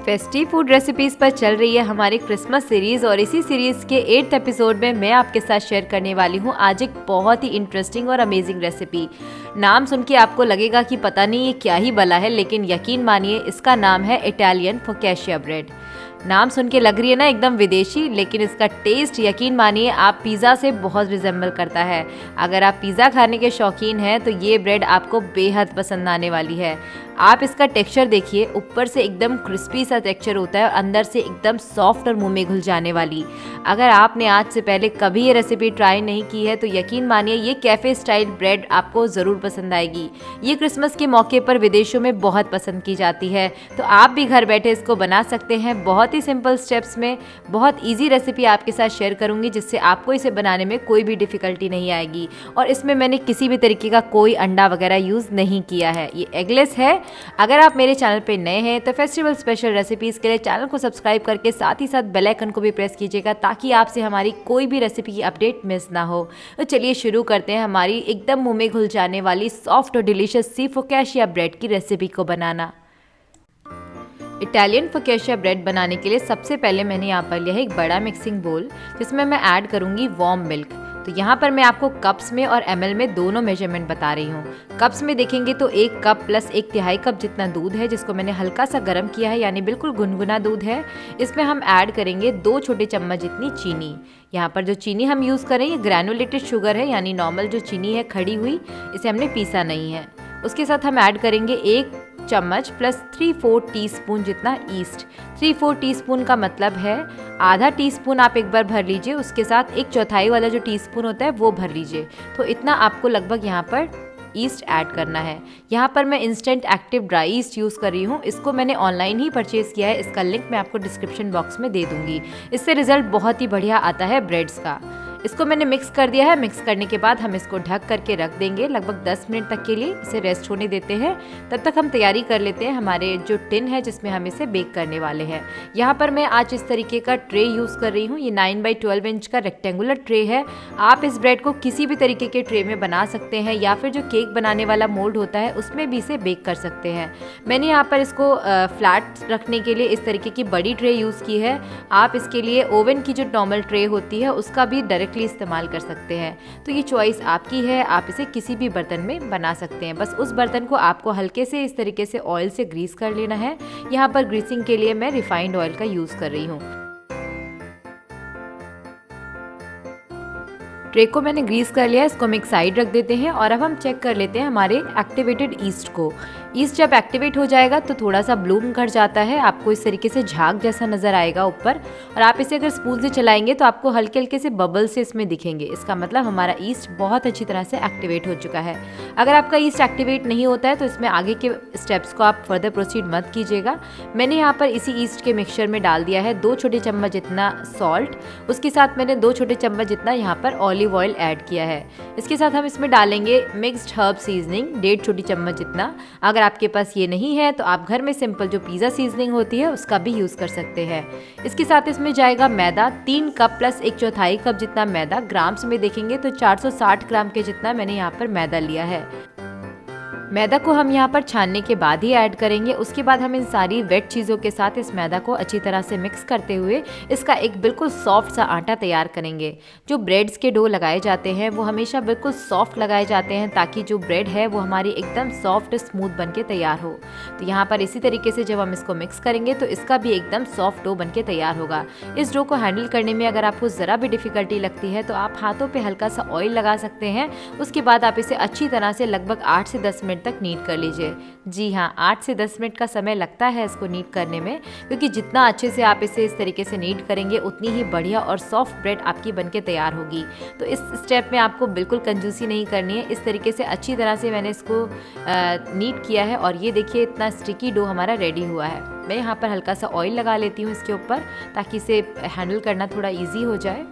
Festive food recipes पर चल रही है हमारी क्रिसमस सीरीज़ और इसी सीरीज़ के 8th एपिसोड में मैं आपके साथ शेयर करने वाली हूँ आज एक बहुत ही इंटरेस्टिंग और अमेजिंग रेसिपी। नाम सुन के आपको लगेगा कि पता नहीं ये क्या ही भला है, लेकिन यकीन मानिए इसका नाम है इटालियन फोकैशिया ब्रेड। नाम सुन के लग रही है ना एकदम विदेशी, लेकिन इसका टेस्ट यकीन मानिए आप पिज़्ज़ा से बहुत रिजेंबल करता है। अगर आप पिज़्ज़ा खाने के शौकीन हैं तो ये ब्रेड आपको बेहद पसंद आने वाली है। आप इसका टेक्सचर देखिए, ऊपर से एकदम क्रिस्पी सा टेक्सचर होता है और अंदर से एकदम सॉफ्ट और मुंह में घुल जाने वाली। अगर आपने आज से पहले कभी ये रेसिपी ट्राई नहीं की है तो यकीन मानिए ये कैफ़े स्टाइल ब्रेड आपको ज़रूर पसंद आएगी। ये क्रिसमस के मौके पर विदेशों में बहुत पसंद की जाती है, तो आप भी घर बैठे इसको बना सकते हैं। बहुत ही सिंपल स्टेप्स में बहुत ईजी रेसिपी आपके साथ शेयर करूँगी, जिससे आपको इसे बनाने में कोई भी डिफ़िकल्टी नहीं आएगी। और इसमें मैंने किसी भी तरीके का कोई अंडा वगैरह यूज़ नहीं किया है, ये एगलेस है। अगर आप मेरे चैनल पे नए हैं तो फेस्टिवल स्पेशल रेसिपीज़ के लिए चैनल को सब्सक्राइब करके साथ ही साथ बेल आइकन को भी प्रेस कीजिएगा, ताकि आपसे हमारी कोई भी रेसिपी की अपडेट मिस ना हो। तो चलिए शुरू करते हैं हमारी एकदम मुंह में घुल जाने वाली सॉफ्ट और डिलीशियस सी फोकैशिया ब्रेड की रेसिपी को बनाना। इटालियन फोकैशिया ब्रेड बनाने के लिए सबसे पहले मैंने यहाँ पर लिया है एक बड़ा मिक्सिंग बोल, जिसमें मैं ऐड करूँगी वार्म मिल्क। तो यहाँ पर मैं आपको कप्स में और ml में दोनों मेजरमेंट बता रही हूँ। कप्स में देखेंगे तो 1 कप प्लस 1/3 कप जितना दूध है, जिसको मैंने हल्का सा गर्म किया है, यानी बिल्कुल गुनगुना दूध है। इसमें हम ऐड करेंगे 2 छोटे चम्मच जितनी चीनी। यहाँ पर जो चीनी हम यूज़ करें ये ग्रैनुलेटेड शुगर है, यानी नॉर्मल जो चीनी है खड़ी हुई, इसे हमने पीसा नहीं है। उसके साथ हम ऐड करेंगे 1 चम्मच प्लस 3/4 टीस्पून जितना ईस्ट। 3/4 टीस्पून का मतलब है आधा टीस्पून आप एक बार भर लीजिए, उसके साथ 1/4 वाला जो टीस्पून होता है वो भर लीजिए। तो इतना आपको लगभग यहाँ पर ईस्ट ऐड करना है। यहाँ पर मैं instant active dry east use कर रही हूँ। इसको मैंने ऑनलाइन ही परचेज़ किया है, इसका लिंक मैं आपको डिस्क्रिप्शन बॉक्स में दे दूँगी। इससे रिजल्ट बहुत ही बढ़िया आता है ब्रेड्स का। इसको मैंने मिक्स कर दिया है। मिक्स करने के बाद हम इसको ढक करके रख देंगे लगभग 10 मिनट तक के लिए, इसे रेस्ट होने देते हैं। तब तक हम तैयारी कर लेते हैं हमारे जो टिन है जिसमें हम इसे बेक करने वाले हैं। यहाँ पर मैं आज इस तरीके का ट्रे यूज़ कर रही हूँ। ये 9x12 इंच का रेक्टेंगुलर ट्रे है। आप इस ब्रेड को किसी भी तरीके के ट्रे में बना सकते हैं, या फिर जो केक बनाने वाला मोल्ड होता है उसमें भी इसे बेक कर सकते हैं। मैंने यहाँ पर इसको फ्लैट रखने के लिए इस तरीके की बड़ी ट्रे यूज़ की है। आप इसके लिए ओवन की जो नॉर्मल ट्रे होती है उसका भी डायरेक्टली इस्तेमाल कर सकते हैं। तो ये चॉइस आपकी है, आप इसे किसी भी बर्तन में बना सकते हैं। बस उस बर्तन को आपको हल्के से इस तरीके से ऑयल से ग्रीस कर लेना है। यहाँ पर ग्रीसिंग के लिए मैं रिफाइंड ऑयल का यूज़ कर रही हूँ। ट्रे को मैंने ग्रीस कर लिया, इसको हम एक साइड रख देते हैं और अब हम चेक कर लेते हैं हमारे एक्टिवेटेड ईस्ट को। ईस्ट जब एक्टिवेट हो जाएगा तो थोड़ा सा ब्लूम कर जाता है, आपको इस तरीके से झाग जैसा नज़र आएगा ऊपर, और आप इसे अगर स्पून से चलाएंगे तो आपको हल्के हल्के से बबल से इसमें दिखेंगे। इसका मतलब हमारा ईस्ट बहुत अच्छी तरह से एक्टिवेट हो चुका है। अगर आपका ईस्ट एक्टिवेट नहीं होता है तो इसमें आगे के स्टेप्स को आप फर्दर प्रोसीड मत कीजिएगा। मैंने यहाँ पर इसी ईस्ट के मिक्सचर में डाल दिया है 2 छोटे चम्मच जितना सॉल्ट, उसके साथ मैंने 2 छोटे चम्मच जितना यहाँ पर ऑलिव ऑयल ऐड किया है। इसके साथ हम इसमें डालेंगे मिक्स्ड हर्ब सीजनिंग 1.5 छोटी चम्मच जितना। अगर आपके पास ये नहीं है तो आप घर में सिंपल जो पिज़्ज़ा सीजनिंग होती है उसका भी यूज़ कर सकते हैं। इसके साथ इसमें जाएगा मैदा 3 कप प्लस 1/4 कप जितना मैदा। ग्राम्स में देखेंगे तो 460 ग्राम के जितना मैंने यहाँ पर मैदा लिया है। मैदा को हम यहाँ पर छानने के बाद ही ऐड करेंगे। उसके बाद हम इन सारी वेट चीज़ों के साथ इस मैदा को अच्छी तरह से मिक्स करते हुए इसका एक बिल्कुल सॉफ्ट सा आटा तैयार करेंगे। जो ब्रेड्स के डो लगाए जाते हैं वो हमेशा बिल्कुल सॉफ्ट लगाए जाते हैं, ताकि जो ब्रेड है वो हमारी एकदम सॉफ्ट स्मूथ बन के तैयार हो। तो यहाँ पर इसी तरीके से जब हम इसको मिक्स करेंगे तो इसका भी एकदम सॉफ्ट डो बन के तैयार होगा। इस डो को हैंडल करने में अगर आपको ज़रा भी डिफ़िकल्टी लगती है तो आप हाथों पर हल्का सा ऑयल लगा सकते हैं। उसके बाद आप इसे अच्छी तरह से लगभग 8 से 10 मिनट तक नीट कर लीजिए। जी हाँ, 8 से 10 मिनट का समय लगता है इसको नीट करने में, क्योंकि जितना अच्छे से आप इसे इस तरीके से नीट करेंगे उतनी ही बढ़िया और सॉफ्ट ब्रेड आपकी बनके तैयार होगी। तो इस स्टेप में आपको बिल्कुल कंजूसी नहीं करनी है। इस तरीके से अच्छी तरह से मैंने इसको नीट किया है और ये देखिए इतना स्टिकी डो हमारा रेडी हुआ है। मैं यहाँ पर हल्का सा ऑयल लगा लेती हूँ इसके ऊपर, ताकि इसे हैंडल करना थोड़ा ईजी हो जाए।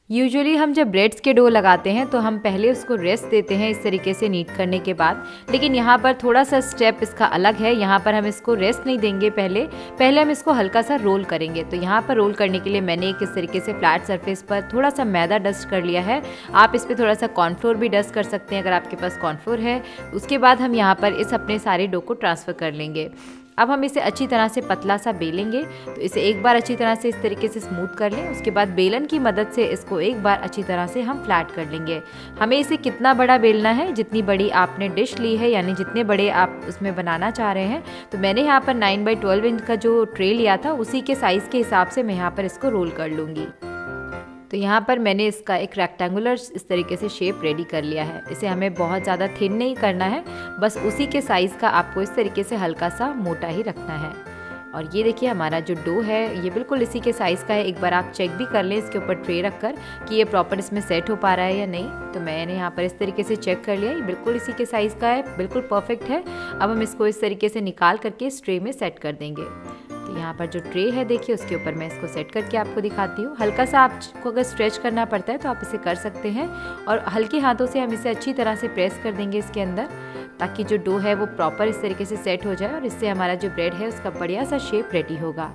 यूजुअली हम जब ब्रेड्स के डो लगाते हैं तो हम पहले उसको रेस्ट देते हैं इस तरीके से नीट करने के बाद, लेकिन यहाँ पर थोड़ा सा स्टेप इसका अलग है। यहाँ पर हम इसको रेस्ट नहीं देंगे, पहले हम इसको हल्का सा रोल करेंगे। तो यहाँ पर रोल करने के लिए मैंने एक इस तरीके से फ्लैट सरफेस पर थोड़ा सा मैदा डस्ट कर लिया है। आप इस पर थोड़ा सा कॉर्नफ्लोर भी डस्ट कर सकते हैं अगर आपके पास कॉर्नफ्लोर है। उसके बाद हम यहाँ पर इस अपने सारे डो को ट्रांसफ़र कर लेंगे। अब हम इसे अच्छी तरह से पतला सा बेलेंगे। तो इसे एक बार अच्छी तरह से इस तरीके से स्मूथ कर लें। उसके बाद बेलन की मदद से इसको एक बार अच्छी तरह से हम फ्लैट कर लेंगे। हमें इसे कितना बड़ा बेलना है, जितनी बड़ी आपने डिश ली है, यानी जितने बड़े आप उसमें बनाना चाह रहे हैं। तो मैंने यहाँ पर 9x12 इंच का जो ट्रे लिया था, उसी के साइज़ के हिसाब से मैं यहाँ पर इसको रोल कर लूँगी। तो यहाँ पर मैंने इसका एक रेक्टेंगुलर इस तरीके से शेप रेडी कर लिया है। इसे हमें बहुत ज़्यादा थिन नहीं करना है, बस उसी के साइज़ का आपको इस तरीके से हल्का सा मोटा ही रखना है। और ये देखिए हमारा जो डो है ये बिल्कुल इसी के साइज़ का है। एक बार आप चेक भी कर लें इसके ऊपर ट्रे रख कर कि ये प्रॉपर इसमें सेट हो पा रहा है या नहीं। तो मैंने यहाँ पर इस तरीके से चेक कर लिया, ये बिल्कुल इसी के साइज़ का है, बिल्कुल परफेक्ट है। अब हम इसको इस तरीके से निकाल करके इस ट्रे में सेट कर देंगे। तो यहाँ पर जो ट्रे है देखिए, उसके ऊपर मैं इसको सेट करके आपको दिखाती हूँ। हल्का सा आपको अगर स्ट्रेच करना पड़ता है तो आप इसे कर सकते हैं, और हल्के हाथों से हम इसे अच्छी तरह से प्रेस कर देंगे इसके अंदर, ताकि जो डो है वो प्रॉपर इस तरीके से सेट हो जाए और इससे हमारा जो ब्रेड है उसका बढ़िया सा शेप रेडी होगा।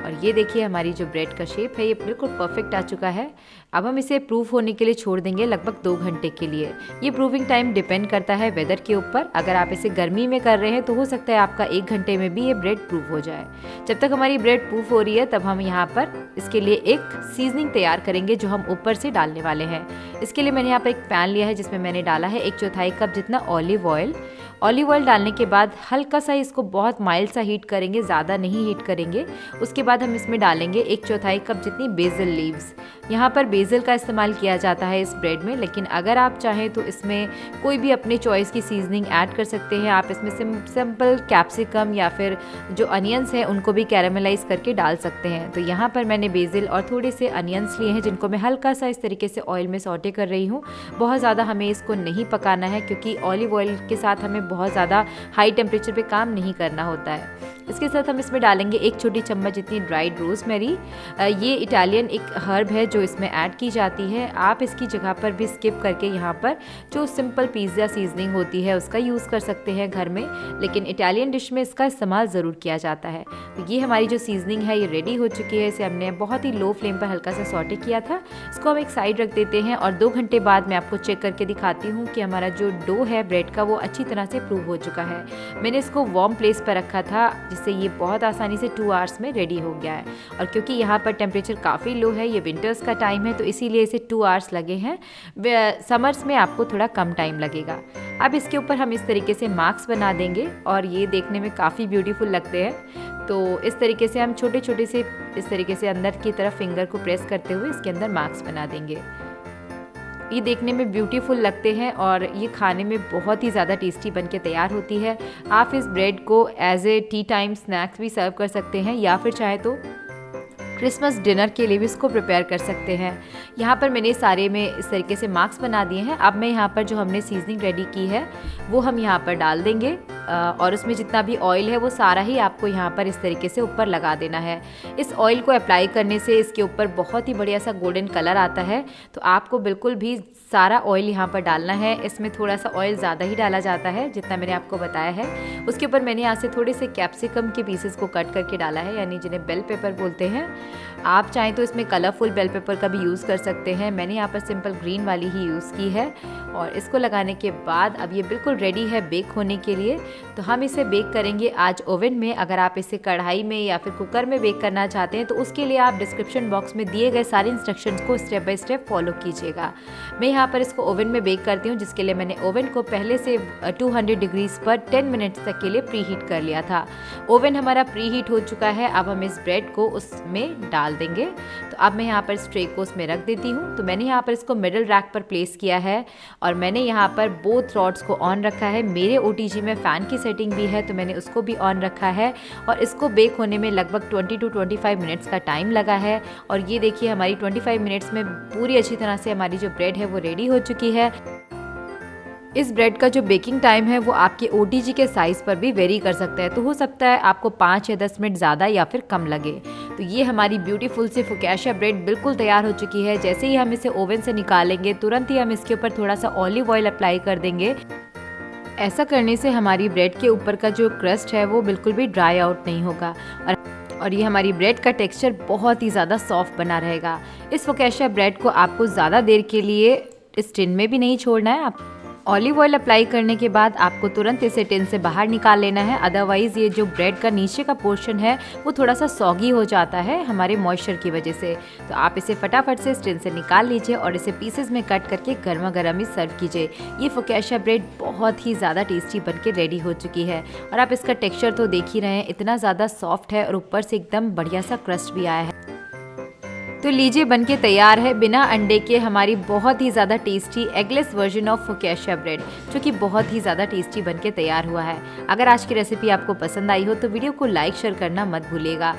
और ये देखिए हमारी जो ब्रेड का शेप है ये बिल्कुल परफेक्ट आ चुका है। अब हम इसे प्रूफ होने के लिए छोड़ देंगे लगभग 2 घंटे के लिए। ये प्रूविंग टाइम डिपेंड करता है वेदर के ऊपर। अगर आप इसे गर्मी में कर रहे हैं तो हो सकता है आपका 1 घंटे में भी ये ब्रेड प्रूफ हो जाए। जब तक हमारी ब्रेड प्रूफ हो रही है तब हम यहाँ पर इसके लिए एक सीजनिंग तैयार करेंगे जो हम ऊपर से डालने वाले हैं। इसके लिए मैंने यहाँ पर एक पैन लिया है जिसमें मैंने डाला है 1/4 कप जितना ऑलिव ऑयल। ऑलिव ऑयल डालने के बाद हल्का सा इसको बहुत माइल्ड सा हीट करेंगे, ज़्यादा नहीं हीट करेंगे। उसके बाद हम इसमें डालेंगे 1/4 कप जितनी बेसिल लीव्स। यहाँ पर बेसिल का इस्तेमाल किया जाता है इस ब्रेड में, लेकिन अगर आप चाहें तो इसमें कोई भी अपने चॉइस की सीजनिंग ऐड कर सकते हैं। आप इसमें सिंपल कैप्सिकम या फिर जो अनियंस हैं उनको भी कैरामलाइज करके डाल सकते हैं। तो यहाँ पर मैंने बेसिल और थोड़े से अनियंस लिए हैं जिनको मैं हल्का सा इस तरीके से ऑयल में सौटे कर रही हूँ। बहुत ज़्यादा हमें इसको नहीं पकाना है, क्योंकि ऑलिव ऑयल के साथ हमें बहुत ज़्यादा हाई टेम्परेचर पे काम नहीं करना होता है। इसके साथ हम इसमें डालेंगे 1 छोटी चम्मच जितनी ड्राइड रोज़मेरी। ये इटालियन एक हर्ब है जो इसमें ऐड की जाती है। आप इसकी जगह पर भी स्किप करके यहाँ पर जो सिंपल पिज़्ज़ा सीजनिंग होती है उसका यूज़ कर सकते हैं घर में, लेकिन इटालियन डिश में इसका इस्तेमाल ज़रूर किया जाता है। तो ये हमारी जो सीजनिंग है ये रेडी हो चुकी है। इसे हमने बहुत ही लो फ्लेम पर हल्का सा सॉटे किया था। इसको हम एक साइड रख देते हैं और 2 घंटे बाद मैं आपको चेक करके दिखाती हूँ कि हमारा जो डो है ब्रेड का वो अच्छी तरह से प्रूव हो चुका है। मैंने इसको वार्म प्लेस पर रखा था जिससे ये बहुत आसानी से 2 आवर्स में रेडी हो गया है। और क्योंकि यहाँ पर टेम्परेचर काफ़ी लो है, ये विंटर्स का टाइम है, तो इसीलिए इसे 2 आवर्स लगे हैं। समर्स में आपको थोड़ा कम टाइम लगेगा। अब इसके ऊपर हम इस तरीके से मार्क्स बना देंगे और ये देखने में काफ़ी ब्यूटीफुल लगते हैं। तो इस तरीके से हम छोटे छोटे से इस तरीके से अंदर की तरफ फिंगर को प्रेस करते हुए इसके अंदर मार्क्स बना देंगे। ये देखने में ब्यूटीफुल लगते हैं और ये खाने में बहुत ही ज़्यादा टेस्टी बन के तैयार होती है। आप इस ब्रेड को as a tea time snacks भी सर्व कर सकते हैं, या फिर चाहे तो क्रिसमस डिनर के लिए भी इसको प्रिपेयर कर सकते हैं। यहाँ पर मैंने सारे में इस तरीके से मार्क्स बना दिए हैं। अब मैं यहाँ पर जो हमने सीजनिंग रेडी की है वो हम यहाँ पर डाल देंगे, और उसमें जितना भी ऑयल है वो सारा ही आपको यहाँ पर इस तरीके से ऊपर लगा देना है। इस ऑयल को अप्लाई करने से इसके ऊपर बहुत ही बढ़िया सा गोल्डन कलर आता है। तो आपको बिल्कुल भी सारा ऑयल यहाँ पर डालना है। इसमें थोड़ा सा ऑयल ज़्यादा ही डाला जाता है जितना मैंने आपको बताया है। उसके ऊपर मैंने यहाँ से थोड़े से कैप्सिकम के पीसेस को कट करके डाला है, यानी जिन्हें बेल पेपर बोलते हैं। आप चाहें तो इसमें कलरफुल बेल पेपर का भी यूज़ कर सकते हैं। मैंने यहाँ पर सिंपल ग्रीन वाली ही यूज़ की है। और इसको लगाने के बाद अब ये बिल्कुल रेडी है बेक होने के लिए। तो हम इसे बेक करेंगे आज ओवन में। अगर आप इसे कढ़ाई में या फिर कुकर में बेक करना चाहते हैं तो उसके लिए आप डिस्क्रिप्शन बॉक्स में दिए गए सारे इंस्ट्रक्शंस को स्टेप बाय स्टेप फॉलो कीजिएगा। मैं यहाँ पर इसको ओवन में बेक करती हूँ, जिसके लिए मैंने ओवन को पहले से 200 डिग्रीज पर 10 मिनट्स तक के लिए प्री हीट कर लिया था। ओवन हमारा प्री हीट हो चुका है। अब हम इस ब्रेड को उसमें डाल देंगे। तो अब मैं यहाँ पर इस ट्रे को उसमें रख देती हूँ। तो मैंने यहाँ पर इसको मिडल रैक पर प्लेस किया है और मैंने यहाँ पर बोथ रॉड्स को ऑन रखा है। मेरे ओटीजी में फ़ैन की सेटिंग भी है तो मैंने उसको भी ऑन रखा है। और इसको बेक होने में लगभग 20 to 25 मिनट्स का टाइम लगा है। और ये देखिए हमारी 25 मिनट्स में पूरी अच्छी तरह से हमारी जो ब्रेड है वो रेडी हो चुकी है। इस ब्रेड का जो बेकिंग टाइम है वो आपके ओटीजी के साइज़ पर भी वेरी कर सकता है। तो हो सकता है आपको 5 या 10 मिनट ज़्यादा या फिर कम लगे। तो ये हमारी ब्यूटीफुल सी फोकाशिया ब्रेड बिल्कुल तैयार हो चुकी है। जैसे ही हम इसे ओवन से निकालेंगे तुरंत ही हम इसके ऊपर थोड़ा सा ऑलिव ऑयल अप्लाई कर देंगे। ऐसा करने से हमारी ब्रेड के ऊपर का जो क्रस्ट है वो बिल्कुल भी ड्राई आउट नहीं होगा और ये हमारी ब्रेड का टेक्सचर बहुत ही ज़्यादा सॉफ्ट बना रहेगा। इस फोकाशिया ब्रेड को आपको ज़्यादा देर के लिए इस टिन में भी नहीं छोड़ना है। ऑलिव ऑयल अप्लाई करने के बाद आपको तुरंत इसे टिन से बाहर निकाल लेना है, अदरवाइज़ ये जो ब्रेड का नीचे का पोर्शन है वो थोड़ा सा सॉगी हो जाता है हमारे मॉइस्चर की वजह से। तो आप इसे फटाफट से इस टिन से निकाल लीजिए और इसे पीसेस में कट करके गर्मा गर्म ही सर्व कीजिए। ये फोकैशिया ब्रेड बहुत ही ज़्यादा टेस्टी बनके रेडी हो चुकी है और आप इसका टेक्स्चर तो देख ही रहे हैं, इतना ज़्यादा सॉफ्ट है और ऊपर से एकदम बढ़िया सा क्रस्ट भी आया है। तो लीजिए बनके तैयार है बिना अंडे के हमारी बहुत ही ज़्यादा tasty eggless version of focaccia bread, जो कि बहुत ही ज़्यादा टेस्टी बनके तैयार हुआ है। अगर आज की रेसिपी आपको पसंद आई हो तो वीडियो को लाइक शेयर करना मत भूलिएगा।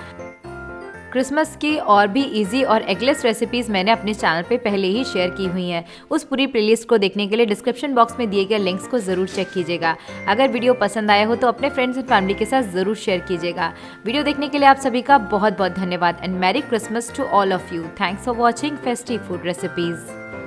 क्रिसमस की और भी इजी और एगलेस रेसिपीज़ मैंने अपने चैनल पे पहले ही शेयर की हुई हैं। उस पूरी प्लेलिस्ट को देखने के लिए डिस्क्रिप्शन बॉक्स में दिए गए लिंक्स को ज़रूर चेक कीजिएगा। अगर वीडियो पसंद आया हो तो अपने फ्रेंड्स एंड फैमिली के साथ ज़रूर शेयर कीजिएगा। वीडियो देखने के लिए आप सभी का बहुत बहुत धन्यवाद and merry Christmas to all of you. Thanks for watching festive food recipes.